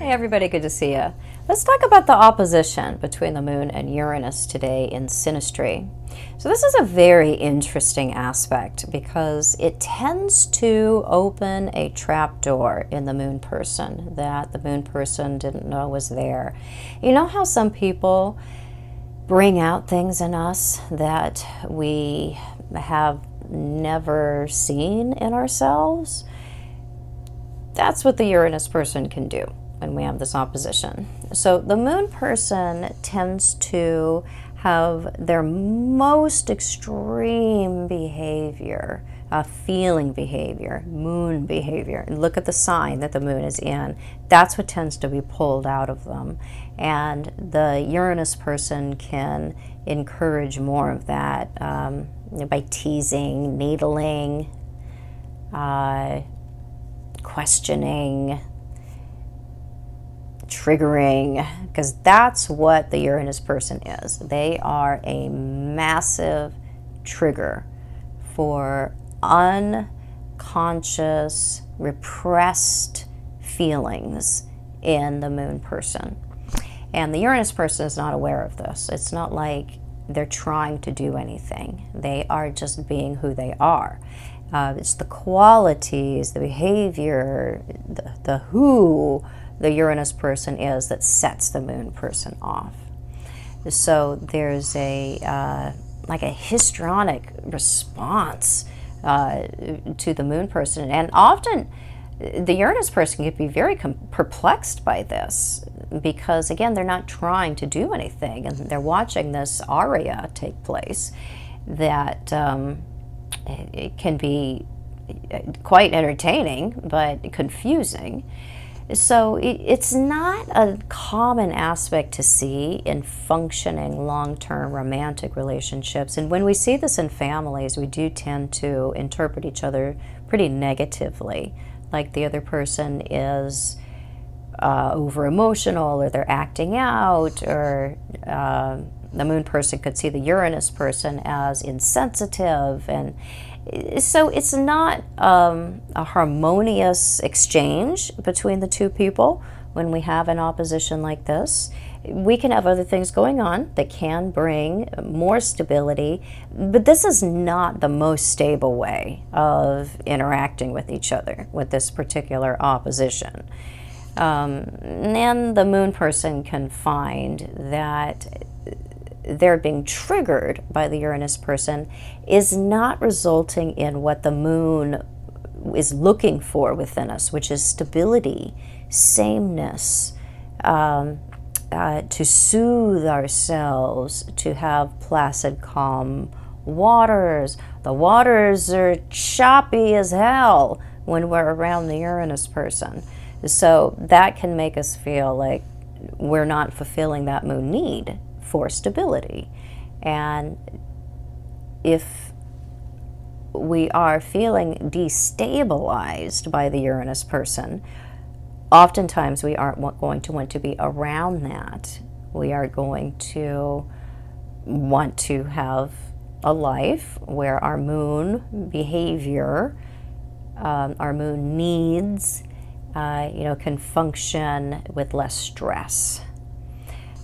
Hey everybody, good to see you. Let's talk about the opposition between the moon and Uranus today in Synastry. So this is a very interesting aspect because it tends to open a trapdoor in the moon person that the moon person didn't know was there. You know how some people bring out things in us that we have never seen in ourselves? That's what the Uranus person can do when we have this opposition. So the moon person tends to have their most extreme behavior, feeling behavior, moon behavior. And look at the sign that the moon is in. That's what tends to be pulled out of them. And the Uranus person can encourage more of that by teasing, needling, questioning, triggering, because that's what the Uranus person is. They are a massive trigger for unconscious, repressed feelings in the moon person. And the Uranus person is not aware of this. It's not like they're trying to do anything. They are just being who they are. It's the qualities, the behavior, the who the Uranus person is that sets the moon person off. So there's a like a histrionic response to the moon person, and often the Uranus person can be very perplexed by this because, again, they're not trying to do anything, and they're watching this aria take place that it can be quite entertaining but confusing. So it's not a common aspect to see in functioning long-term romantic relationships. And when we see this in families, we do tend to interpret each other pretty negatively, like the other person is over-emotional, or they're acting out, or the moon person could see the Uranus person as insensitive. And so it's not a harmonious exchange between the two people when we have an opposition like this. We can have other things going on that can bring more stability, but this is not the most stable way of interacting with each other with this particular opposition. And the moon person can find that they're being triggered by the Uranus person is not resulting in what the moon is looking for within us, which is stability, sameness, to soothe ourselves, to have placid, calm waters. The waters are choppy as hell when we're around the Uranus person. So that can make us feel like we're not fulfilling that moon need for stability. And if we are feeling destabilized by the Uranus person, oftentimes we aren't going to want to be around that. We are going to want to have a life where our moon behavior, our moon needs, can function with less stress.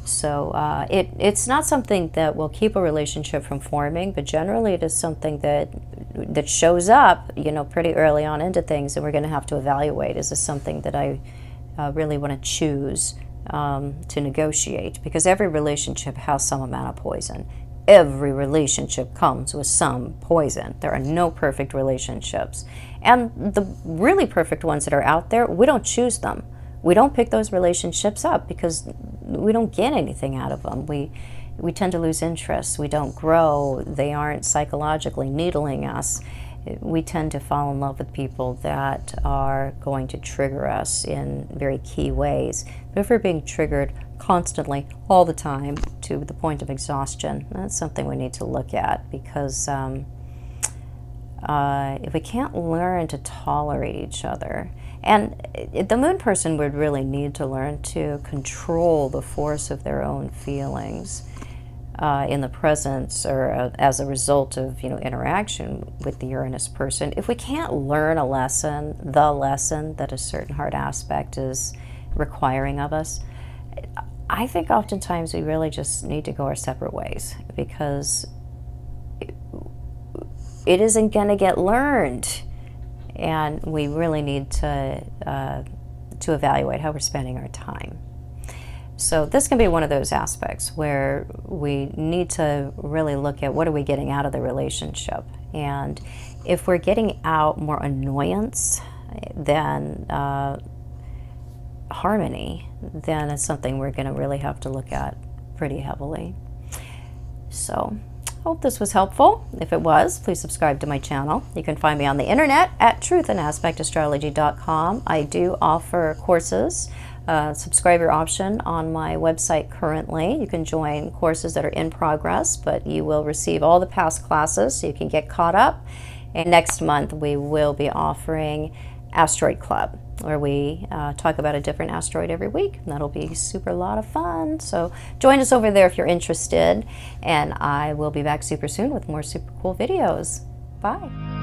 So it's not something that will keep a relationship from forming, but generally it is something that shows up, pretty early on into things, and we're going to have to evaluate, is this something that I really want to choose to negotiate? Because every relationship has some amount of poison. Every relationship comes with some poison. There are no perfect relationships. And the really perfect ones that are out there, we don't choose them. We don't pick those relationships up because we don't get anything out of them. We tend to lose interest. We don't grow. They aren't psychologically needling us. We tend to fall in love with people that are going to trigger us in very key ways. But if we're being triggered constantly, all the time, to the point of exhaustion, that's something we need to look at, because if we can't learn to tolerate each other, and the moon person would really need to learn to control the force of their own feelings in the presence or as a result of interaction with the Uranus person. If we can't learn the lesson that a certain hard aspect is requiring of us. I think oftentimes we really just need to go our separate ways, because it isn't going to get learned, and we really need to evaluate how we're spending our time. So this can be one of those aspects where we need to really look at what are we getting out of the relationship. And if we're getting out more annoyance than harmony, then it's something we're going to really have to look at pretty heavily. So hope this was helpful. If it was, please subscribe to my channel. You can find me on the internet at truthandaspectastrology.com. I do offer courses, subscriber option on my website currently. You can join courses that are in progress, but you will receive all the past classes so you can get caught up. And next month we will be offering Asteroid Club, where we talk about a different asteroid every week. And that'll be super lot of fun. So join us over there if you're interested. And I will be back super soon with more super cool videos. Bye.